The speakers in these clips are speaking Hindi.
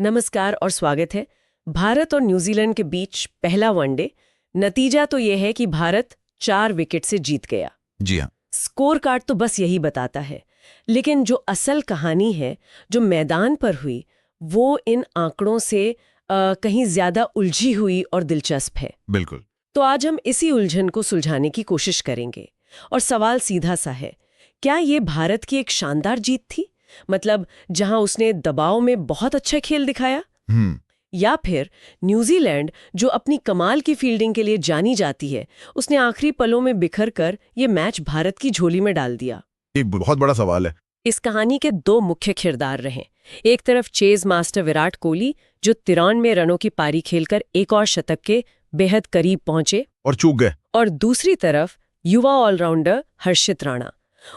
नमस्कार और स्वागत है। भारत और न्यूजीलैंड के बीच पहला वनडे। नतीजा तो यह है कि भारत 4 विकेट से जीत गया। जी हाँ। स्कोर कार्ड तो बस यही बताता है, लेकिन जो असल कहानी है, जो मैदान पर हुई, वो इन आंकड़ों से कहीं ज्यादा उलझी हुई और दिलचस्प है। बिल्कुल। तो आज हम इसी उलझन को सुलझाने की कोशिश करेंगे। और सवाल सीधा सा है, क्या ये भारत की एक शानदार जीत थी, मतलब जहां उसने दबाव में बहुत अच्छा खेल दिखाया, या फिर न्यूजीलैंड जो अपनी कमाल की फील्डिंग के लिए जानी जाती है, उसने आखिरी पलों में बिखर कर ये मैच भारत की झोली में डाल दिया? एक बहुत बड़ा सवाल है। इस कहानी के 2 मुख्य किरदार रहे। एक तरफ चेज मास्टर विराट कोहली, जो 93 रनों की पारी खेलकर एक और शतक के बेहद करीब पहुंचे और चूक गए। और दूसरी तरफ युवा ऑलराउंडर हर्षित राणा।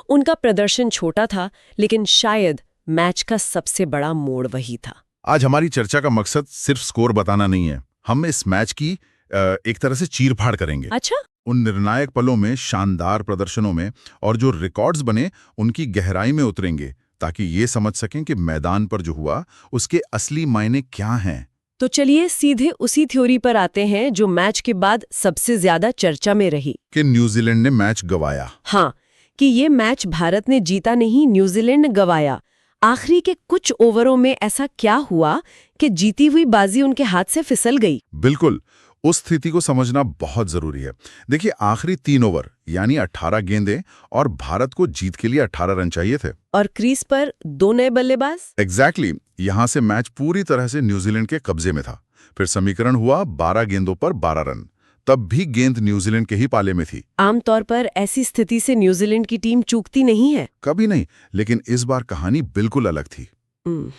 उनका प्रदर्शन छोटा था, लेकिन शायद मैच का सबसे बड़ा मोड़ वही था। आज हमारी चर्चा का मकसद सिर्फ स्कोर बताना नहीं है। हम इस मैच की एक तरह से चीर-फाड़ करेंगे। अच्छा? उन निर्णायक पलों में, शानदार प्रदर्शनों में, और जो रिकॉर्ड्स बने उनकी गहराई में उतरेंगे, ताकि ये समझ सकें कि मैदान पर जो हुआ उसके असली मायने क्या हैं। तो चलिए सीधे उसी थ्योरी पर आते हैं जो मैच के बाद सबसे ज्यादा चर्चा में रही, कि न्यूजीलैंड ने मैच गंवाया। हाँ, कि ये मैच भारत ने जीता नहीं, न्यूजीलैंड ने गंवाया। आखिरी के कुछ ओवरों में ऐसा क्या हुआ कि जीती हुई बाजी उनके हाथ से फिसल गई? बिल्कुल, उस स्थिति को समझना बहुत जरूरी है। देखिए, आखिरी 3 ओवर यानी 18 गेंदें, और भारत को जीत के लिए 18 रन चाहिए थे। और क्रीज पर 2 नए बल्लेबाज। एग्जैक्टली। यहां से मैच पूरी तरह से न्यूजीलैंड के कब्जे में था। फिर समीकरण हुआ 12 गेंदों पर 12 रन। तब भी गेंद न्यूजीलैंड के ही पाले में थी। आमतौर पर ऐसी स्थिति से न्यूजीलैंड की टीम चूकती नहीं है। कभी नहीं, लेकिन इस बार कहानी बिल्कुल अलग थी।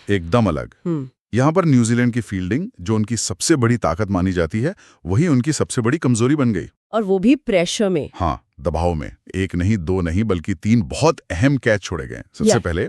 एकदम अलग। यहाँ पर न्यूजीलैंड की फील्डिंग, जो उनकी सबसे बड़ी ताकत मानी जाती है, वही उनकी सबसे बड़ी कमजोरी बन गई। और वो भी प्रेशर में। हाँ, दबाव में। 1 नहीं, 2 नहीं, बल्कि 3 बहुत अहम कैच छोड़े गए। सबसे पहले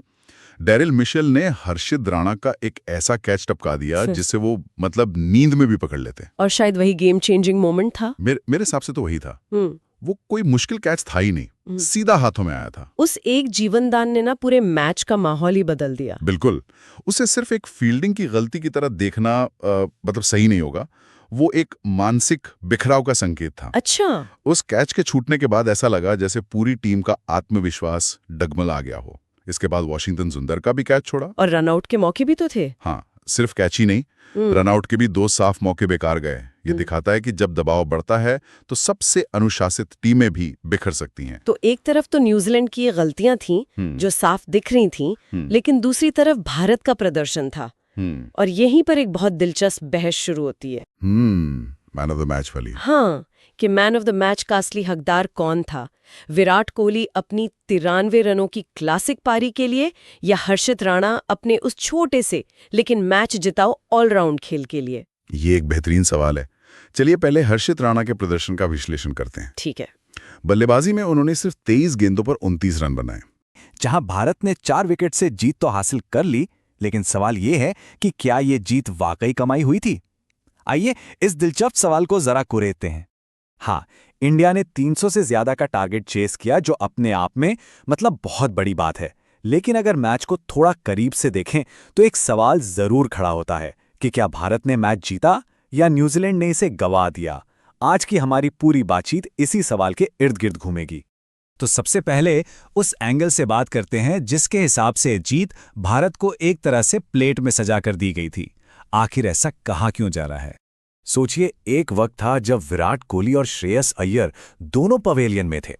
डेरिल मिशेल ने हर्षित राणा का एक ऐसा कैच टपका दिया जिससे वो मतलब नींद में भी पकड़ लेते। और शायद वही गेम चेंजिंग मोमेंट था। मेरे हिसाब से तो वही था। वो कोई मुश्किल कैच था ही नहीं, सीधा हाथों में आया था। उस एक जीवनदान ने ना पूरे मैच का माहौल ही बदल दिया। बिल्कुल। उसे सिर्फ एक फील्डिंग की गलती की तरह देखना मतलब सही नहीं होगा। वो एक मानसिक बिखराव का संकेत था। अच्छा। उस कैच के छूटने के बाद ऐसा लगा जैसे पूरी टीम का आत्मविश्वास डगमगा गया हो। इसके बाद वॉशिंगटन सुंदर का भी कैच छोड़ा। और रनआउट के मौके भी तो थे। हाँ, सिर्फ कैच ही नहीं, रनआउट के भी 2 साफ मौके बेकार गए। ये दिखाता है कि जब दबाव बढ़ता है तो सबसे अनुशासित टीमें भी बिखर सकती हैं। तो एक तरफ तो न्यूजीलैंड की ये गलतियां थीं जो साफ दिख रही थीं, लेकिन दूसरी तरफ भारत का प्रदर्शन था। और यहीं पर एक बहुत दिलचस्प बहस शुरू होती है। मैन ऑफ द मैच वाली। हाँ, कि मैन ऑफ द मैच का असली हकदार कौन था? विराट कोहली अपनी 93 रनों की क्लासिक पारी के लिए, या हर्षित राणा अपने उस छोटे से लेकिन मैच जिताओ ऑलराउंड खेल के लिए? ये एक बेहतरीन सवाल है। चलिए पहले हर्षित राणा के प्रदर्शन का विश्लेषण करते हैं। ठीक है। बल्लेबाजी में उन्होंने सिर्फ 23 गेंदों पर 29 रन बनाए। जहां भारत ने 4 विकेट से जीत तो हासिल कर ली, लेकिन सवाल ये है कि क्या ये जीत वाकई कमाई हुई थी? आइए इस दिलचस्प सवाल को जरा कुरेदते हैं। हाँ, इंडिया ने 300 से ज्यादा का टारगेट चेस किया, जो अपने आप में मतलब बहुत बड़ी बात है। लेकिन अगर मैच को थोड़ा करीब से देखें तो एक सवाल जरूर खड़ा होता है कि क्या भारत ने मैच जीता या न्यूजीलैंड ने इसे गंवा दिया? आज की हमारी पूरी बातचीत इसी सवाल के इर्द गिर्द घूमेगी। तो सबसे पहले उस एंगल से बात करते हैं जिसके हिसाब से जीत भारत को एक तरह से प्लेट में सजा कर दी गई थी। आखिर ऐसा कहाँ क्यों जा रहा है? सोचिए, एक वक्त था जब विराट कोहली और श्रेयस अय्यर दोनों पवेलियन में थे।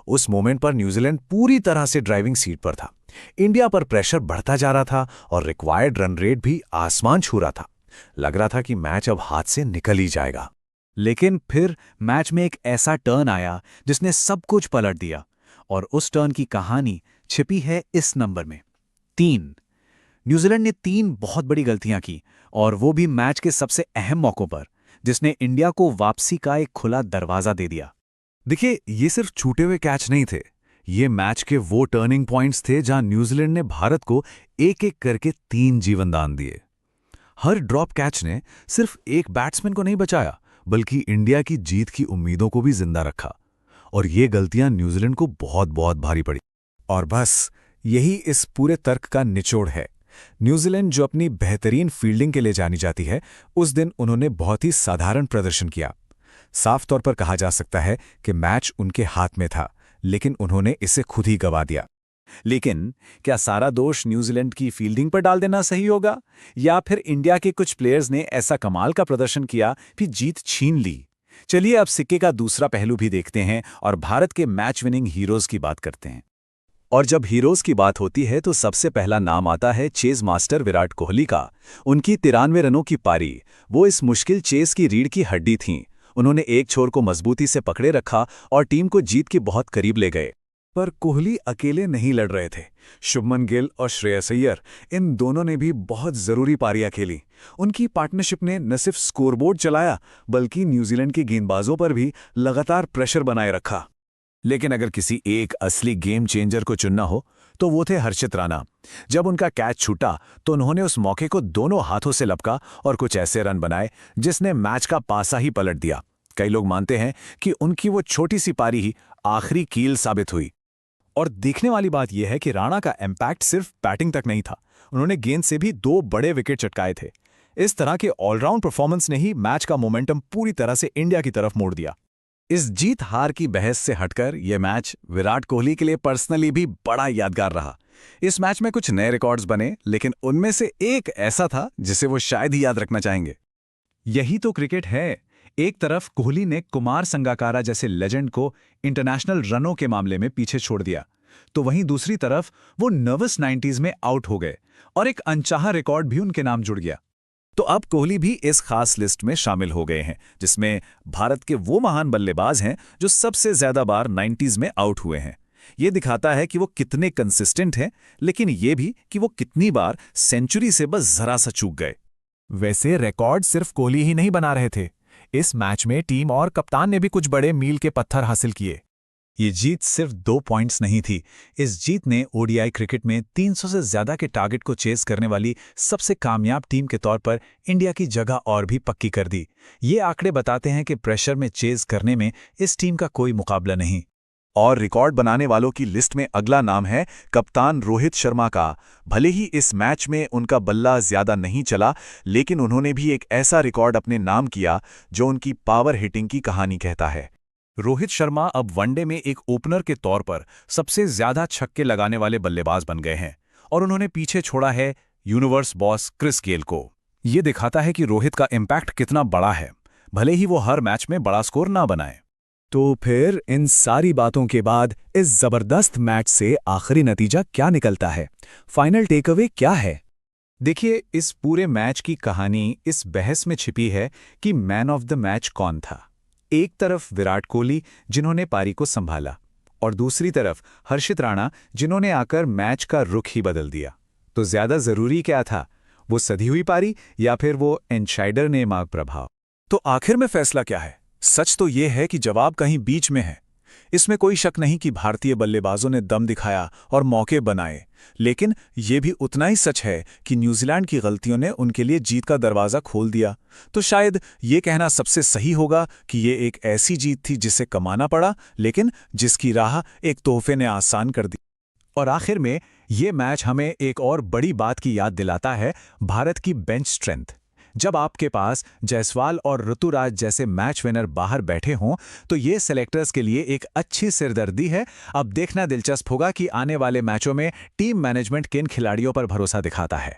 उस मोमेंट पर न्यूजीलैंड पूरी तरह से ड्राइविंग सीट पर था। इंडिया पर प्रेशर बढ़ता जा रहा था और रिक्वायर्ड रन रेट भी आसमान छू रहा था। लग रहा था कि मैच अब हाथ से निकल ही जाएगा। लेकिन फिर मैच में एक ऐसा टर्न आया जिसने सब कुछ पलट दिया, और उस टर्न की कहानी छिपी है इस नंबर में 3। न्यूजीलैंड ने 3 बहुत बड़ी गलतियां की, और वो भी मैच के सबसे अहम मौकों पर, जिसने इंडिया को वापसी का एक खुला दरवाजा दे दिया। देखिए, ये सिर्फ छूटे हुए कैच नहीं थे। ये मैच के वो टर्निंग पॉइंट्स थे जहां न्यूजीलैंड ने भारत को एक एक करके 3 जीवनदान दिए। हर ड्रॉप कैच ने सिर्फ एक बैट्समैन को नहीं बचाया, बल्कि इंडिया की जीत की उम्मीदों को भी जिंदा रखा। और ये गलतियां न्यूजीलैंड को बहुत बहुत भारी पड़ी। और बस यही इस पूरे तर्क का निचोड़ है न्यूजीलैंड जो अपनी बेहतरीन फील्डिंग के लिए जानी जाती है, उस दिन उन्होंने बहुत ही साधारण प्रदर्शन किया। साफ तौर पर कहा जा सकता है कि मैच उनके हाथ में था, लेकिन उन्होंने इसे खुद ही गंवा दिया। लेकिन क्या सारा दोष न्यूजीलैंड की फील्डिंग पर डाल देना सही होगा, या फिर इंडिया के कुछ प्लेयर्स ने ऐसा कमाल का प्रदर्शन किया कि जीत छीन ली? चलिए अब सिक्के का दूसरा पहलू भी देखते हैं और भारत के मैच विनिंग हीरोज की बात करते हैं। और जब हीरोज की बात होती है तो सबसे पहला नाम आता है चेज मास्टर विराट कोहली का। उनकी 93 रनों की पारी, वो इस मुश्किल चेज की रीढ़ की हड्डी थीं। उन्होंने एक छोर को मजबूती से पकड़े रखा और टीम को जीत के बहुत करीब ले गए। पर कोहली अकेले नहीं लड़ रहे थे। शुभमन गिल और श्रेयस अय्यर, इन दोनों ने भी बहुत जरूरी पारियां खेली। उनकी पार्टनरशिप ने न सिर्फ स्कोरबोर्ड चलाया, बल्कि न्यूजीलैंड के गेंदबाजों पर भी लगातार प्रेशर बनाए रखा। लेकिन अगर किसी एक असली गेम चेंजर को चुनना हो तो वो थे हर्षित राणा। जब उनका कैच छूटा तो उन्होंने उस मौके को दोनों हाथों से लपका और कुछ ऐसे रन बनाए जिसने मैच का पासा ही पलट दिया। कई लोग मानते हैं कि उनकी वो छोटी सी पारी ही आखिरी कील साबित हुई। और देखने वाली बात यह है कि राणा का इम्पैक्ट सिर्फ बैटिंग तक नहीं था, उन्होंने गेंद से भी 2 बड़े विकेट चटकाए थे। इस तरह के ऑलराउंड परफॉर्मेंस ने ही मैच का मोमेंटम पूरी तरह से इंडिया की तरफ मोड़ दिया। इस जीत हार की बहस से हटकर यह मैच विराट कोहली के लिए पर्सनली भी बड़ा यादगार रहा। इस मैच में कुछ नए रिकॉर्ड्स बने, लेकिन उनमें से एक ऐसा था जिसे वो शायद ही याद रखना चाहेंगे। यही तो क्रिकेट है। एक तरफ कोहली ने कुमार संगाकारा जैसे लेजेंड को इंटरनेशनल रनों के मामले में पीछे छोड़ दिया, तो वहीं दूसरी तरफ वो नर्वस 90s में आउट हो गए और एक अनचाहा रिकॉर्ड भी उनके नाम जुड़ गया। तो अब कोहली भी इस खास लिस्ट में शामिल हो गए हैं, जिसमें भारत के वो महान बल्लेबाज हैं जो सबसे ज्यादा बार 90s में आउट हुए हैं। ये दिखाता है कि वो कितने कंसिस्टेंट हैं, लेकिन ये भी कि वो कितनी बार सेंचुरी से बस जरा सा चूक गए। वैसे रिकॉर्ड सिर्फ कोहली ही नहीं बना रहे थे। इस मैच में टीम और कप्तान ने भी कुछ बड़े मील के पत्थर हासिल किए। ये जीत सिर्फ 2 पॉइंट्स नहीं थी। इस जीत ने ओडीआई क्रिकेट में 300 से ज्यादा के टारगेट को चेस करने वाली सबसे कामयाब टीम के तौर पर इंडिया की जगह और भी पक्की कर दी। ये आंकड़े बताते हैं कि प्रेशर में चेस करने में इस टीम का कोई मुकाबला नहीं। और रिकॉर्ड बनाने वालों की लिस्ट में अगला नाम है कप्तान रोहित शर्मा का। भले ही इस मैच में उनका बल्ला ज्यादा नहीं चला, लेकिन उन्होंने भी एक ऐसा रिकॉर्ड अपने नाम किया जो उनकी पावर हिटिंग की कहानी कहता है। रोहित शर्मा अब वनडे में एक ओपनर के तौर पर सबसे ज्यादा छक्के लगाने वाले बल्लेबाज बन गए हैं और उन्होंने पीछे छोड़ा है यूनिवर्स बॉस क्रिस गेल को। ये दिखाता है कि रोहित का इम्पैक्ट कितना बड़ा है, भले ही वो हर मैच में बड़ा स्कोर ना बनाए। तो फिर इन सारी बातों के बाद इस जबरदस्त मैच से आखिरी नतीजा क्या निकलता है? फाइनल टेकअवे क्या है? देखिए, इस पूरे मैच की कहानी इस बहस में छिपी है कि मैन ऑफ द मैच कौन था। एक तरफ विराट कोहली जिन्होंने पारी को संभाला, और दूसरी तरफ हर्षित राणा जिन्होंने आकर मैच का रुख ही बदल दिया। तो ज्यादा जरूरी क्या था, वो सधी हुई पारी या फिर वो इनसाइडर ने मार्ग प्रभाव? तो आखिर में फैसला क्या है? सच तो ये है कि जवाब कहीं बीच में है। इसमें कोई शक नहीं कि भारतीय बल्लेबाजों ने दम दिखाया और मौके बनाए, लेकिन ये भी उतना ही सच है कि न्यूजीलैंड की गलतियों ने उनके लिए जीत का दरवाज़ा खोल दिया। तो शायद ये कहना सबसे सही होगा कि ये एक ऐसी जीत थी जिसे कमाना पड़ा, लेकिन जिसकी राह एक तोहफे ने आसान कर दी। और आखिर में ये मैच हमें एक और बड़ी बात की याद दिलाता है, भारत की बेंच स्ट्रेंथ। जब आपके पास जायसवाल और ऋतुराज जैसे मैच विनर बाहर बैठे हों तो ये सेलेक्टर्स के लिए एक अच्छी सिरदर्दी है। अब देखना दिलचस्प होगा कि आने वाले मैचों में टीम मैनेजमेंट किन खिलाड़ियों पर भरोसा दिखाता है।